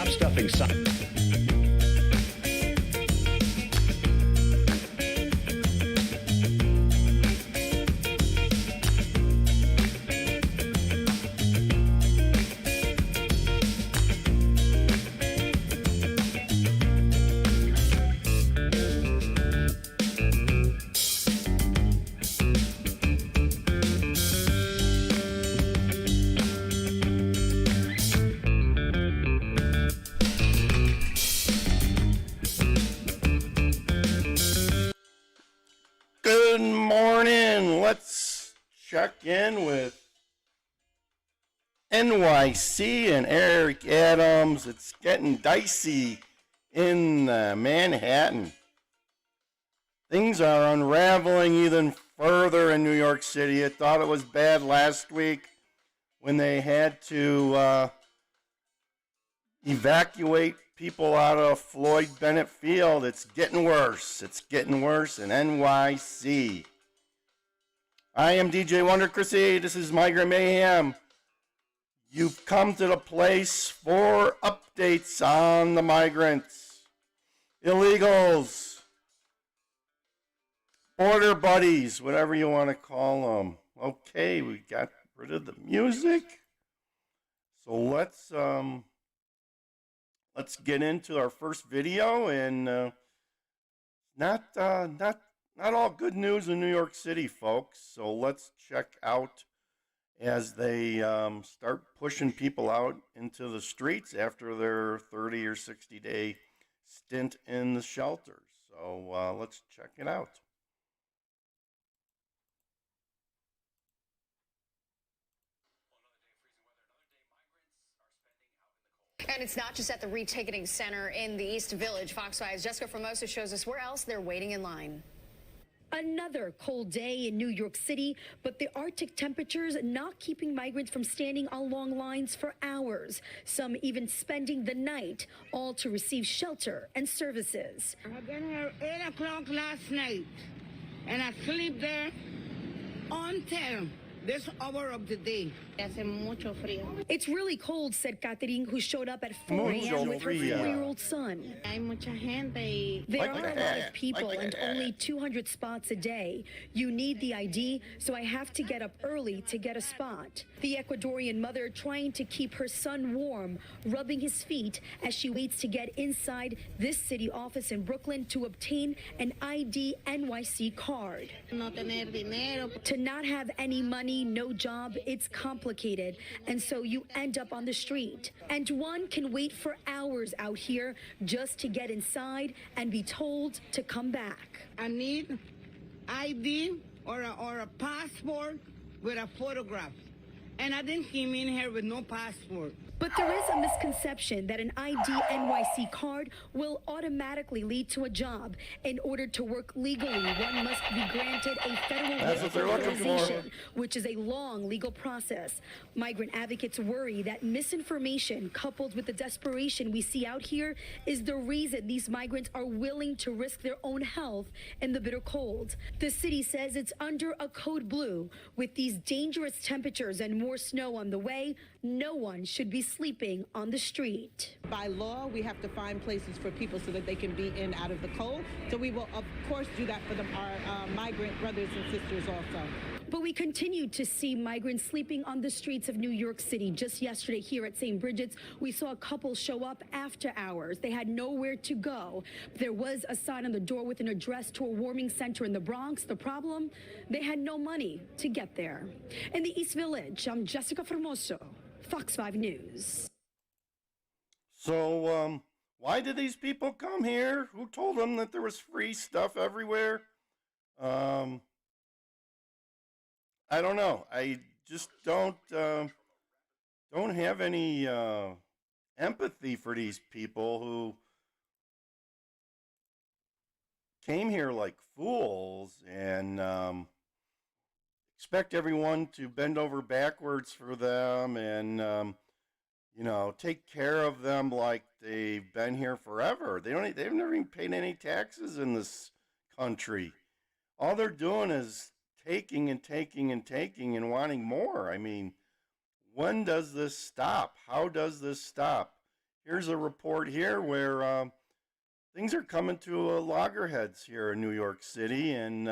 Stop stuffing signs. Good morning. Let's check in with NYC and Eric Adams. It's getting dicey in Manhattan. Things are unraveling even further in New York City. I thought it was bad last week when they had to evacuate people out of Floyd Bennett Field. It's getting worse. It's getting worse in NYC. I am DJ Wonder Chrissy. This is Migrant Mayhem. You've come to the place for updates on the migrants, illegals, border buddies, whatever you want to call them. Okay, we got rid of the music. So let's get into our first video, and not all good news in New York City, folks. So let's check out as they start pushing people out into the streets after their 30 or 60 day stint in the shelters. So let's check it out. And it's not just at the reticketing center in the East Village. Fox 5's Jessica Formosa shows us where else they're waiting in line. Another cold day in New York City, but the Arctic temperatures not keeping migrants from standing on long lines for hours. Some even spending the night, all to receive shelter and services. I've been here 8 o'clock last night, and I sleep there until this hour of the day. It's really cold, said Catherine, who showed up at 4 a.m. with her 4-year-old son. There are a lot of people and only 200 spots a day. You need the ID, so I have to get up early to get a spot. The Ecuadorian mother trying to keep her son warm, rubbing his feet as she waits to get inside this city office in Brooklyn to obtain an ID NYC card. To not have any money, no job, it's complicated, and so you end up on the street. And one can wait for hours out here just to get inside and be told to come back. I need ID or a passport with a photograph. And I didn't come in here with no passport. But there is a misconception that an ID NYC card will automatically lead to a job. In order to work legally, one must be granted a federal authorization, which is a long legal process. Migrant advocates worry that misinformation, coupled with the desperation we see out here, is the reason these migrants are willing to risk their own health in the bitter cold. The city says it's under a code blue. With these dangerous temperatures and more snow on the way, no one should be sleeping on the street. By law, we have to find places for people so that they can be in out of the cold. So we will, of course, do that for our migrant brothers and sisters also. But we continue to see migrants sleeping on the streets of New York City. Just yesterday here at St. Bridget's, we saw a couple show up after hours. They had nowhere to go. There was a sign on the door with an address to a warming center in the Bronx. The problem? They had no money to get there. In the East Village, I'm Jessica Formoso, Fox 5 News. So, why did these people come here? Who told them that there was free stuff everywhere? I don't know. I just don't have any empathy for these people who came here like fools and expect everyone to bend over backwards for them and take care of them like they've been here forever. They've never even paid any taxes in this country. All they're doing is taking and taking and taking and wanting more. I mean, when does this stop? How does this stop? here's a report here where things are coming to loggerheads here in New York City, and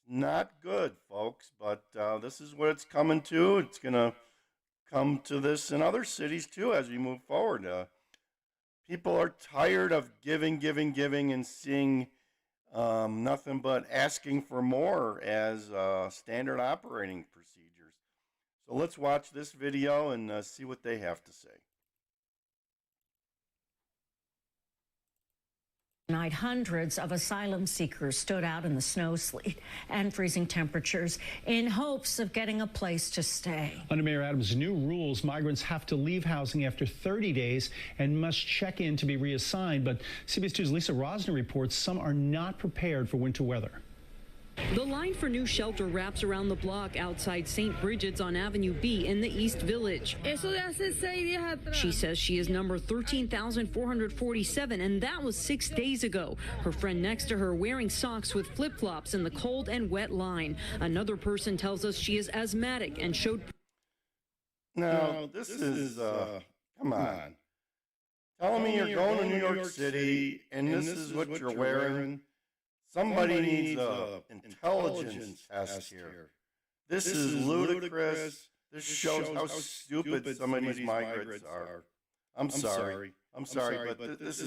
not good, folks. But this is what it's coming to. It's gonna come to this in other cities too as we move forward. People are tired of giving, and seeing nothing but asking for more as standard operating procedures. So let's watch this video and see what they have to say. Night, hundreds of asylum seekers stood out in the snow, sleet, and freezing temperatures in hopes of getting a place to stay. Under Mayor Adams' new rules, migrants have to leave housing after 30 days and must check in to be reassigned. But CBS 2's Lisa Rosner reports some are not prepared for winter weather. The line for new shelter wraps around the block outside St. Bridget's on Avenue B in the East Village. She says she is number 13,447, and that was 6 days ago. Her friend next to her wearing socks with flip-flops in the cold and wet line. Another person tells us she is asthmatic and showed... Now, this is, come on. Telling me you're going to New York City, and this is what you're wearing. Somebody needs an intelligence test here. This is ludicrous. This shows how stupid some of these migrants are. I'm sorry, but this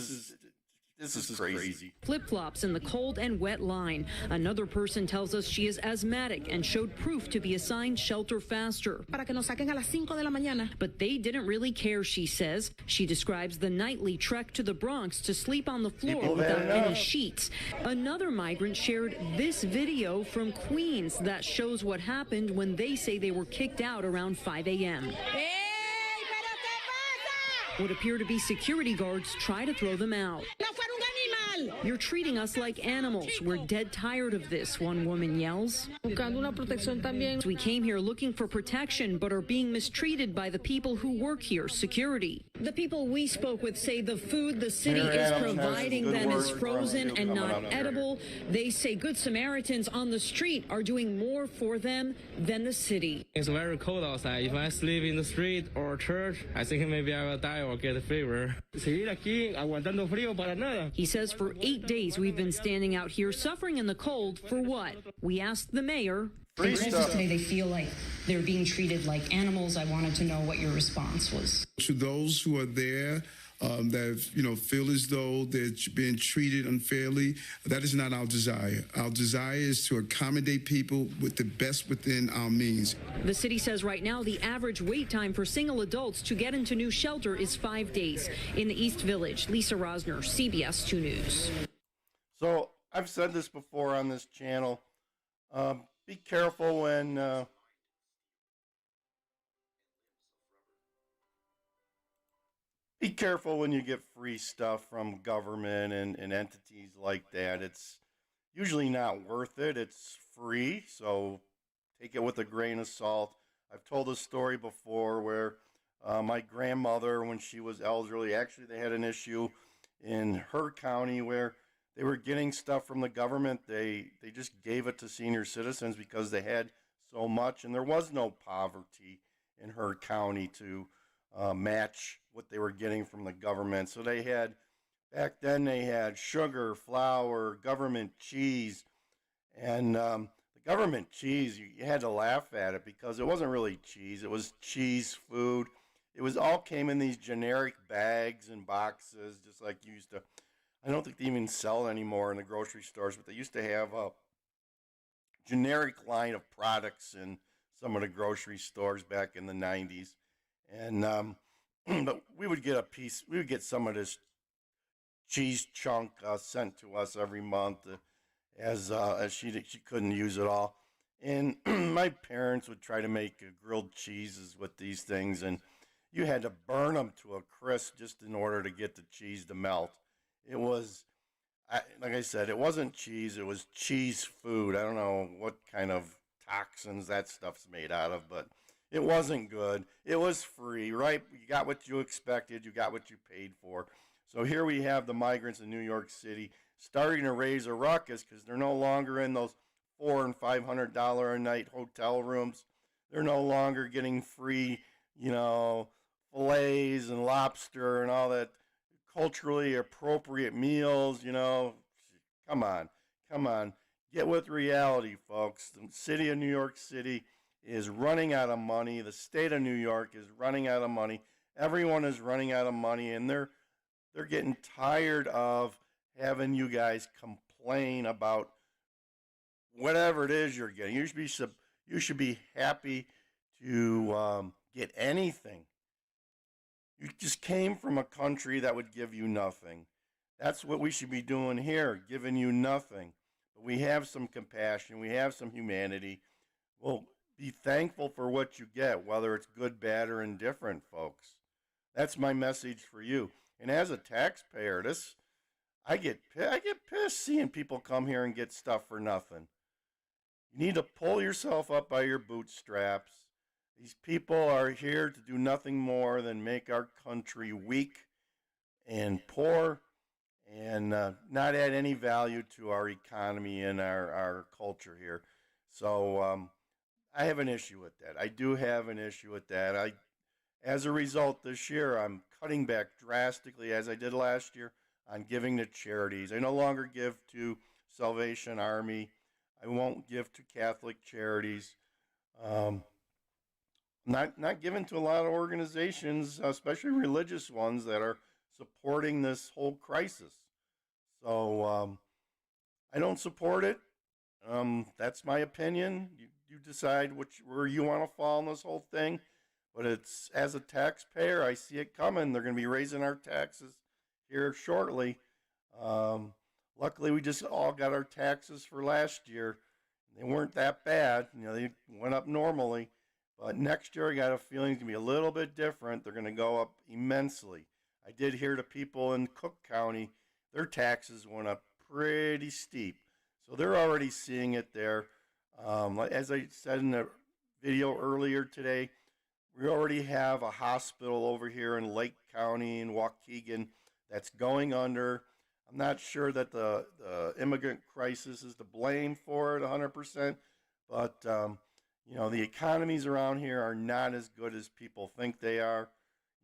is crazy. Flip-flops in the cold and wet line. Another person tells us she is asthmatic and showed proof to be assigned shelter faster. Para que nos saquen a las 5 de la mañana. But they didn't really care, she says. She describes the nightly trek to the Bronx to sleep on the floor without any sheets. Another migrant shared this video from Queens that shows what happened when they say they were kicked out around 5 a.m. What appear to be security guards try to throw them out. You're treating us like animals. We're dead tired of this, one woman yells. We came here looking for protection, but are being mistreated by the people who work here, security. The people we spoke with say the food the city is providing them is frozen and not edible. They say Good Samaritans on the street are doing more for them than the city. It's very cold outside. If I sleep in the street or church, I think maybe I will die or get a fever. He says for 8 days we've been standing out here suffering in the cold for what? We asked the mayor. Today they feel like they're being treated like animals. I wanted to know what your response was. To those who are there that feel as though they're being treated unfairly, that is not our desire. Our desire is to accommodate people with the best within our means. The city says right now the average wait time for single adults to get into new shelter is 5 days. In the East Village, Lisa Rosner, CBS 2 News. So I've said this before on this channel. Be careful when you get free stuff from government and entities like that. It's usually not worth it. It's free, so take it with a grain of salt. I've told a story before where my grandmother, when she was elderly, actually they had an issue in her county where they were getting stuff from the government. They just gave it to senior citizens because they had so much, and there was no poverty in her county to match what they were getting from the government. So they had, back then they had sugar, flour, government cheese, and the government cheese, you had to laugh at it because it wasn't really cheese. It was cheese food. It was all came in these generic bags and boxes, just like you used to. I don't think they even sell it anymore in the grocery stores, but they used to have a generic line of products in some of the grocery stores back in the 90s. And but we would get some of this cheese chunk sent to us every month as she couldn't use it all. And my parents would try to make grilled cheeses with these things, and you had to burn them to a crisp just in order to get the cheese to melt. It was, like I said, it wasn't cheese. It was cheese food. I don't know what kind of toxins that stuff's made out of, but it wasn't good. It was free, right? You got what you expected. You got what you paid for. So here we have the migrants in New York City starting to raise a ruckus because they're no longer in those $400 and $500 a night hotel rooms. They're no longer getting free, fillets and lobster and all that culturally appropriate meals, you know. Come on. Get with reality, folks. The city of New York City is running out of money. The state of New York is running out of money. Everyone is running out of money, and they're getting tired of having you guys complain about whatever it is you're getting. You should be happy to get anything. You just came from a country that would give you nothing. That's what we should be doing here, giving you nothing. But we have some compassion. We have some humanity. Well, be thankful for what you get, whether it's good, bad, or indifferent, folks. That's my message for you. And as a taxpayer, I get pissed seeing people come here and get stuff for nothing. You need to pull yourself up by your bootstraps. These people are here to do nothing more than make our country weak and poor and not add any value to our economy and our culture here. So I have an issue with that. I do have an issue with that. As a result, this year, I'm cutting back drastically, as I did last year, on giving to charities. I no longer give to Salvation Army. I won't give to Catholic charities. Not given to a lot of organizations, especially religious ones, that are supporting this whole crisis. So I don't support it. That's my opinion. You decide where you want to fall in this whole thing. But it's, as a taxpayer, I see it coming. They're going to be raising our taxes here shortly. Luckily, we just all got our taxes for last year. They weren't that bad. You know, they went up normally. But next year, I got a feeling it's going to be a little bit different. They're going to go up immensely. I did hear the people in Cook County, their taxes went up pretty steep. So they're already seeing it there. As I said in the video earlier today, we already have a hospital over here in Lake County in Waukegan that's going under. I'm not sure that the immigrant crisis is to blame for it 100%, but you know, the economies around here are not as good as people think they are.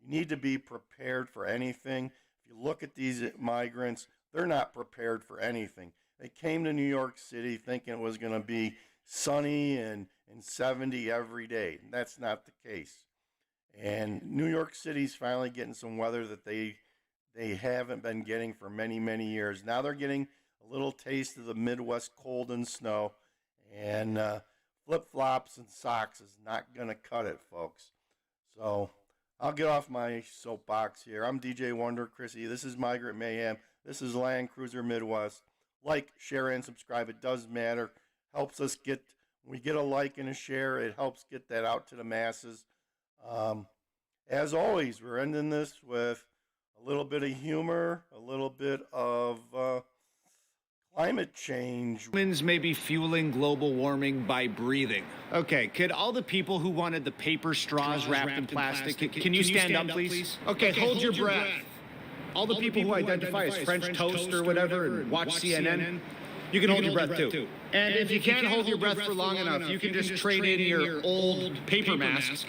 You need to be prepared for anything. If you look at these migrants, they're not prepared for anything. They came to New York City thinking it was going to be sunny and 70 every day. That's not the case. And New York City's finally getting some weather that they haven't been getting for many, many years. Now they're getting a little taste of the Midwest cold and snow. And flip-flops and socks is not going to cut it, folks. So I'll get off my soapbox here. I'm DJ Wonder Chrissy. This is Migrant Mayhem. This is Land Cruiser Midwest. Like, share, and subscribe. It does matter. Helps us get, when we get a like and a share, it helps get that out to the masses. As always, we're ending this with a little bit of humor, a little bit of climate change. Humans may be fueling global warming by breathing. Okay, could all the people who wanted the paper straws wrapped in plastic, can you stand up, please? Okay, hold your breath. All the people who identify as French toast or whatever and watch CNN, you can hold your breath too. And if you can't hold your breath for long enough, you can just trade in your old paper mask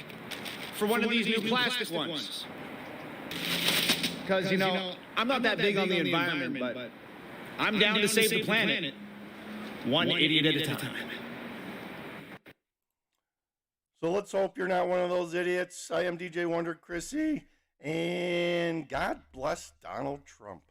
for one of these new plastic ones. Because, you know, I'm not that big on the environment, but I'm down to save the planet. One idiot at a time. So let's hope you're not one of those idiots. I am DJ Wonder Chrissy, and God bless Donald Trump.